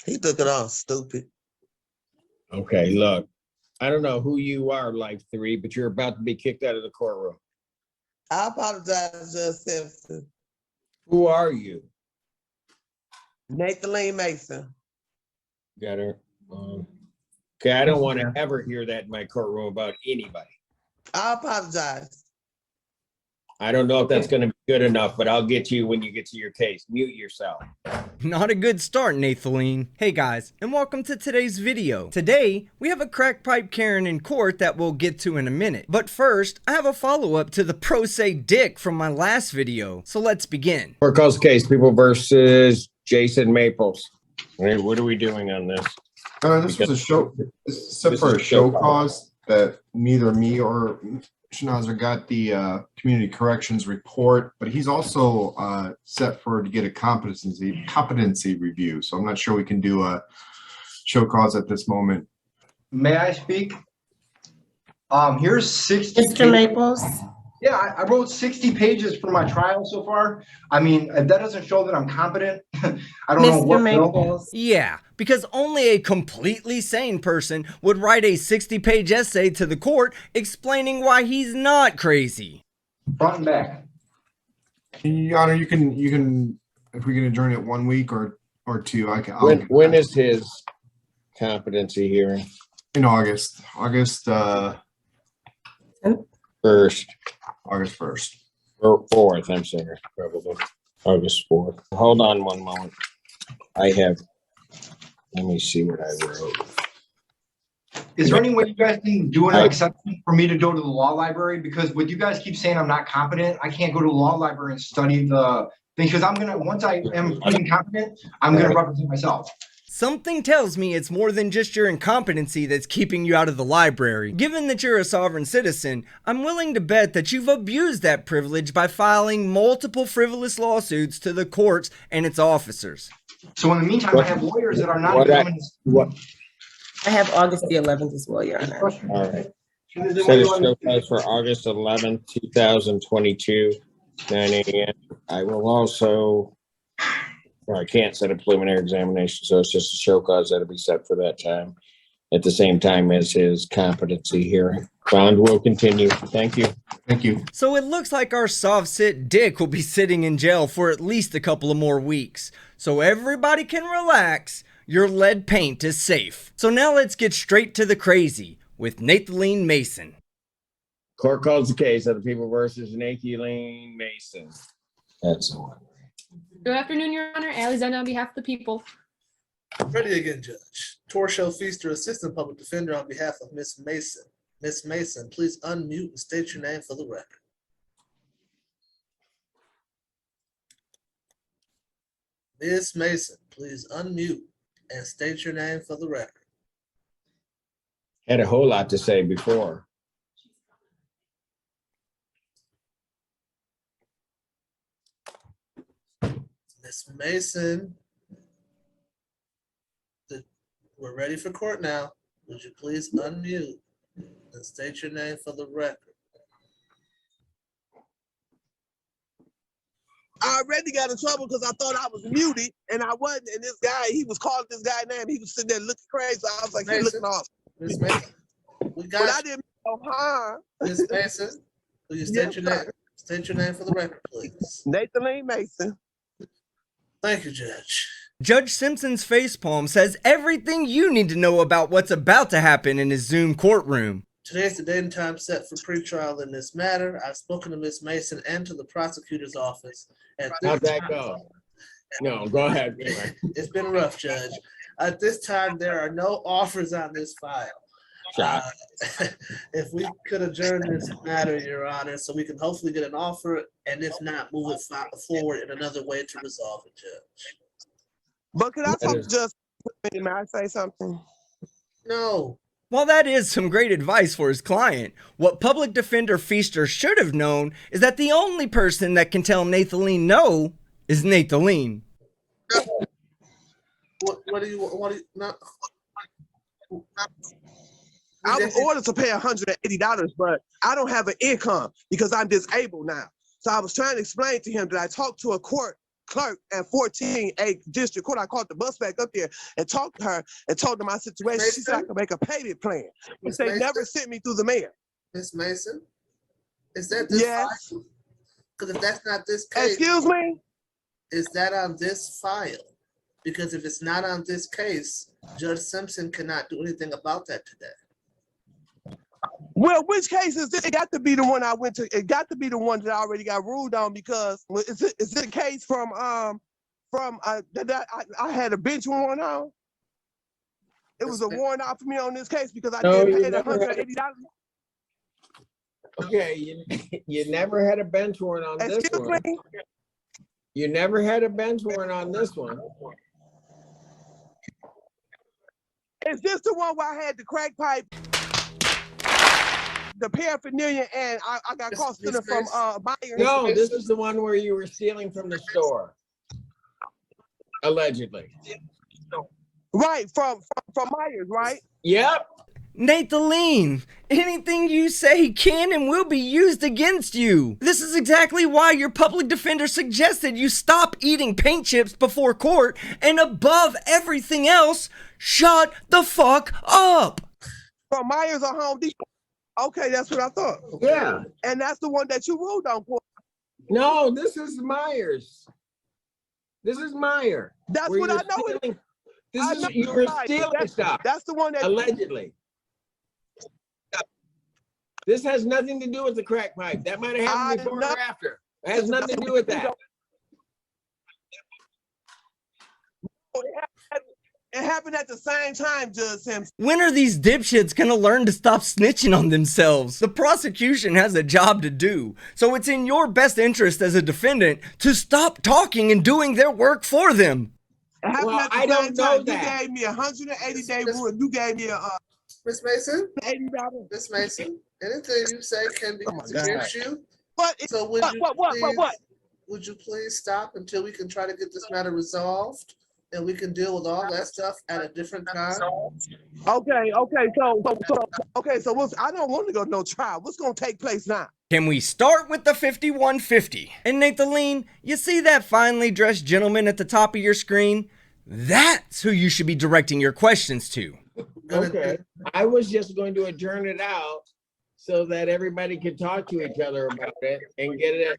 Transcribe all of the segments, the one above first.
He took it all stupid. Okay, look, I don't know who you are, Life 3, but you're about to be kicked out of the courtroom. I apologize, Judge Simpson. Who are you? Nathaleen Mason. Got her. Okay, I don't want to ever hear that in my courtroom about anybody. I apologize. I don't know if that's going to be good enough, but I'll get you when you get to your case. Mute yourself. Not a good start, Nathaleen. Hey guys, and welcome to today's video. Today, we have a crack pipe Karen in court that we'll get to in a minute. But first, I have a follow-up to the pro se dick from my last video. So let's begin. Court calls case, people versus Jason Maples. Hey, what are we doing on this? This was a show, except for a show cause that neither me or Schnauzer got the community corrections report, but he's also set to get a competency review. So I'm not sure we can do a show cause at this moment. May I speak? Here's 60 Mr. Maples. Yeah, I wrote 60 pages for my trial so far. I mean, that doesn't show that I'm competent. I don't know what. Mr. Maples. Yeah, because only a completely sane person would write a 60-page essay to the court explaining why he's not crazy. Front and back. Your Honor, you can, if we can adjourn it 1 week or two, I can. When is his competency hearing? In August 1st. August 1st. Or 4th, I'm sorry, probably. August 4th. Hold on one moment. Let me see what I wrote. Is there any way you guys can do an exception for me to go to the law library? Because with you guys keep saying I'm not competent, I can't go to the law library and study the thing, because once I am feeling competent, I'm gonna represent myself. Something tells me it's more than just your incompetency that's keeping you out of the library. Given that you're a sovereign citizen, I'm willing to bet that you've abused that privilege by filing multiple frivolous lawsuits to the courts and its officers. So in the meantime, I have lawyers that are not coming. I have August the 11th as well, Your Honor. All right. Set a show cause for August 11th, 2022, 9 a.m. I will also, I can't set a preliminary examination, so it's just a show cause that'll be set for that time at the same time as his competency hearing. Bond will continue. Thank you. Thank you. So it looks like our soft sit dick will be sitting in jail for at least a couple of more weeks. So everybody can relax. Your lead paint is safe. So now let's get straight to the crazy with Nathaleen Mason. Court calls the case of the people versus Nathaleen Mason. That's the one. Good afternoon, Your Honor. Alexander on behalf of the people. Ready again, Judge. Torshell Feaster, Assistant Public Defender on behalf of Miss Mason. Miss Mason, please unmute and state your name for the record. Miss Mason, please unmute and state your name for the record. Had a whole lot to say before. Miss Mason, we're ready for court now. Would you please unmute and state your name for the record? I already got in trouble because I thought I was muted and I wasn't. And this guy, he was calling this guy name. He was sitting there looking crazy. So I was like, he's looking off. Miss Mason, we got. But I didn't know harm. Miss Mason, will you state your name? State your name for the record, please. Nathaleen Mason. Thank you, Judge. Judge Simpson's facepalm says everything you need to know about what's about to happen in his Zoom courtroom. Today is the date and time set for pretrial in this matter. I've spoken to Miss Mason and to the prosecutor's office. How'd that go? No, go ahead. It's been rough, Judge. At this time, there are no offers on this file. If we could adjourn this matter, Your Honor, so we can hopefully get an offer, and if not, move it forward in another way to resolve it, Judge. But could I talk just, may I say something? No. While that is some great advice for his client, what Public Defender Feaster should have known is that the only person that can tell Nathaleen no is Nathaleen. What do you not? I was ordered to pay $180, but I don't have an income because I'm disabled now. So I was trying to explain to him that I talked to a court clerk at 14A District Court. I called the bus back up there and talked to her and told her my situation. She said I could make a payment plan, but Miss they Mason? never sent me through the mail. Miss Mason, is that this Yes. file? Because if that's not this case, Excuse me? is that on this file? Because if it's not on this case, Judge Simpson cannot do anything about that today. Well, which case is this? It got to be the one I went to. It got to be the one that I already got ruled on because is it a case from that I had a bench warrant on? It was a warrant out for me on this case because I No, did you pay never had $180. Okay, you never had a bench warrant on this Excuse one. me? You never had a bench warrant on this one. Is this the one where I had the crack pipe, the paraphernalia, and I got caught stealing from Myers? No, this is the one where you were stealing from the store. Allegedly. Right, from Myers, right? Yep. Nathaleen, anything you say can and will be used against you. This is exactly why your public defender suggested you stop eating paint chips before court, and above everything else, shut the fuck up. From Myers or Home Depot. Okay, that's what I thought. Yeah. And that's the one that you ruled on for. No, this is Myers. This is Meyer. That's where what I you're know. stealing- I This is know you were Myers. stealing stuff. That's the one that Allegedly. This has nothing to do with the crack pipe. That might have happened I before know. or after. It has nothing to do with that. It happened at the same time, Judge Simpson. When are these dipshits gonna learn to stop snitching on themselves? The prosecution has a job to do, so it's in your best interest as a defendant to stop talking and doing their work for them. It happened Well, at the I same don't know time. that. You gave me 180-day rule. You gave me a Miss Mason, $80. Miss Mason, anything you say can be Oh my used God. against you. What? So would you What? please, would you please stop until we can try to get this matter resolved and we can deal with all that stuff at a different time? Okay. So what's? I don't want to go to no trial. What's gonna take place now? Can we start with the 5150? And Nathaleen, you see that finely dressed gentleman at the top of your screen? That's who you should be directing your questions to. Okay. I was just going to adjourn it out so that everybody could talk to each other about it and get it.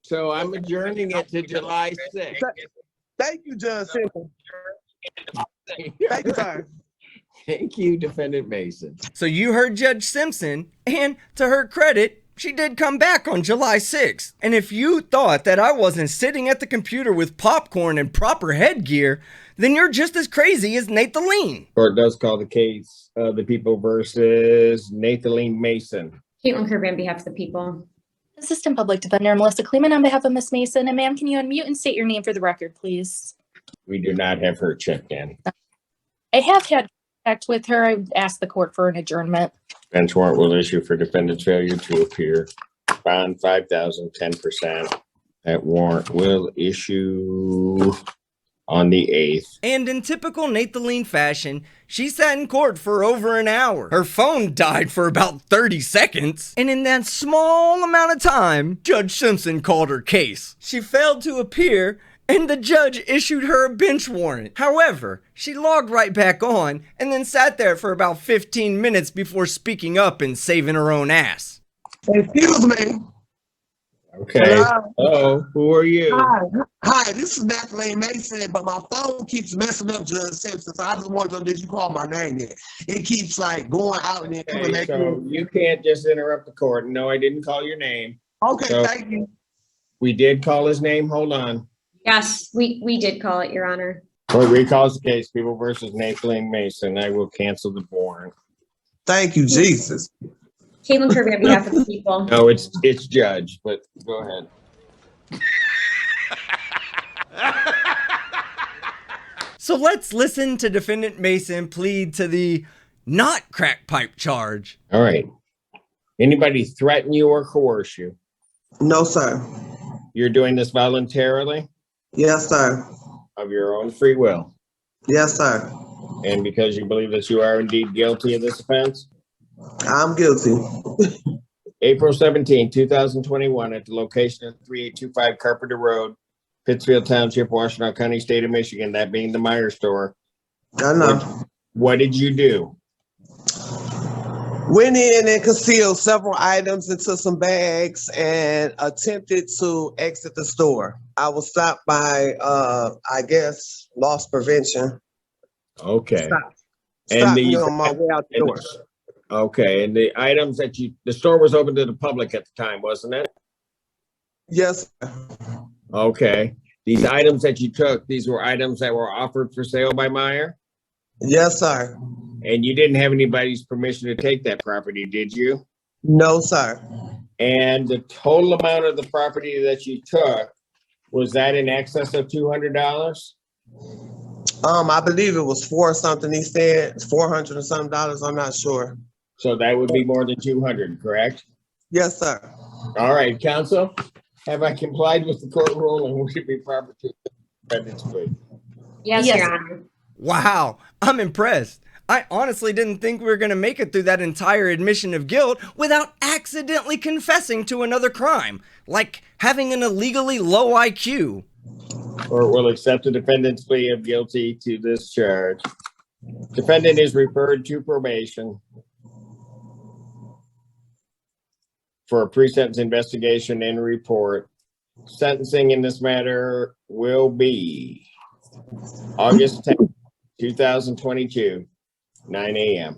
So I'm adjourning it to July 6th. Thank you, Judge Simpson. Thank you, sir. Thank you, Defendant Mason. So you heard Judge Simpson, and to her credit, she did come back on July 6th. And if you thought that I wasn't sitting at the computer with popcorn and proper headgear, then you're just as crazy as Nathaleen. Court does call the case the people versus Nathaleen Mason. Caitlin Kirby on behalf of the people. Assistant Public Defender Melissa Kleeman on behalf of Miss Mason. And ma'am, can you unmute and state your name for the record, please? We do not have her checked in. I have had contact with her. I would ask the court for an adjournment. Bench warrant will issue for defendant's failure to appear. Bond 5,000, 10%. That warrant will issue on the 8th. And in typical Nathaleen fashion, she sat in court for over an hour. Her phone died for about 30 seconds. And in that small amount of time, Judge Simpson called her case. She failed to appear, and the judge issued her a bench warrant. However, she logged right back on and then sat there for about 15 minutes before speaking up and saving her own ass. Excuse me. Okay. Hello? Hello, who are you? Hi, this is Nathaleen Mason, but my phone keeps messing up, Judge Simpson, so I just wanted to know, did you call my name yet? It keeps like going out and then coming Okay, back so in. you can't just interrupt the court. No, I didn't call your name. Okay, so- thank you. We did call his name. Hold on. Yes, we did call it, Your Honor. Court recalls the case, people versus Nathaleen Mason. I will cancel the warrant. Thank you, Jesus. Caitlin Kirby on behalf of the people. No, it's judge, but go ahead. So let's listen to Defendant Mason plead to the not crack pipe charge. All right. Anybody threaten you or coerce you? No, sir. You're doing this voluntarily Yes, sir. of your own free will, Yes, sir. and because you believe that you are indeed guilty of this offense? I'm guilty. April 17, 2021, at the location of 3825 Carpenter Road, Pittsfield Township, Washington County, State of Michigan, that being the Meyer store. I know. What did you do? Went in and concealed several items into some bags and attempted to exit the store. I was stopped by, I guess, loss prevention. Okay. Stopped me on my way out the door. Okay, and the items that the store was open to the public at the time, wasn't it? Yes. Okay. These items that you took, these were items that were offered for sale by Meyer? Yes, sir. And you didn't have anybody's permission to take that property, did you? No, sir. And the total amount of the property that you took, was that in excess of $200? I believe it was something. He said $400 and something dollars. I'm not sure. So that would be more than 200, correct? Yes, sir. All right, counsel, have I complied with the court rule and would it be proper to defendant's plea? Yes, Your Honor. Wow, I'm impressed. I honestly didn't think we were going to make it through that entire admission of guilt without accidentally confessing to another crime, like having an illegally low IQ. Court will accept the defendant's plea of guilty to this charge. Defendant is referred to probation for a pre-sentence investigation and report. Sentencing in this matter will be August 10th, 2022, 9 a.m.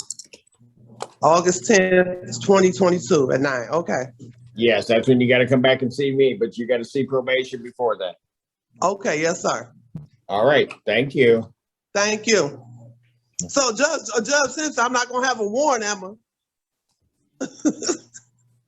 August 10th, 2022 at 9. Okay. Yes, that's when you got to come back and see me, but you got to see probation before that. Okay. Yes, sir. All right. Thank you. Thank you. So, Judge, since I'm not going to have a warrant, Emma.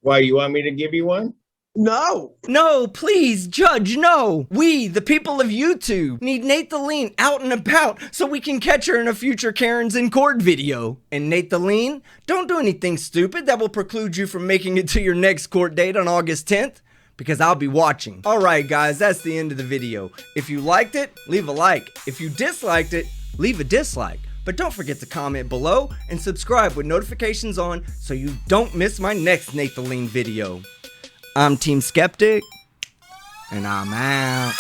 Why, you want me to give you one? No. No, please, Judge, no. We, the people of YouTube, need Nathaleen out and about so we can catch her in a future Karen's in Court video. And Nathaleen, don't do anything stupid that will preclude you from making it to your next court date on August 10th, because I'll be watching. All right, guys, that's the end of the video. If you liked it, leave a like. If you disliked it, leave a dislike. But don't forget to comment below and subscribe with notifications on so you don't miss my next Nathaleen video. I'm Team Skeptic, and I'm out.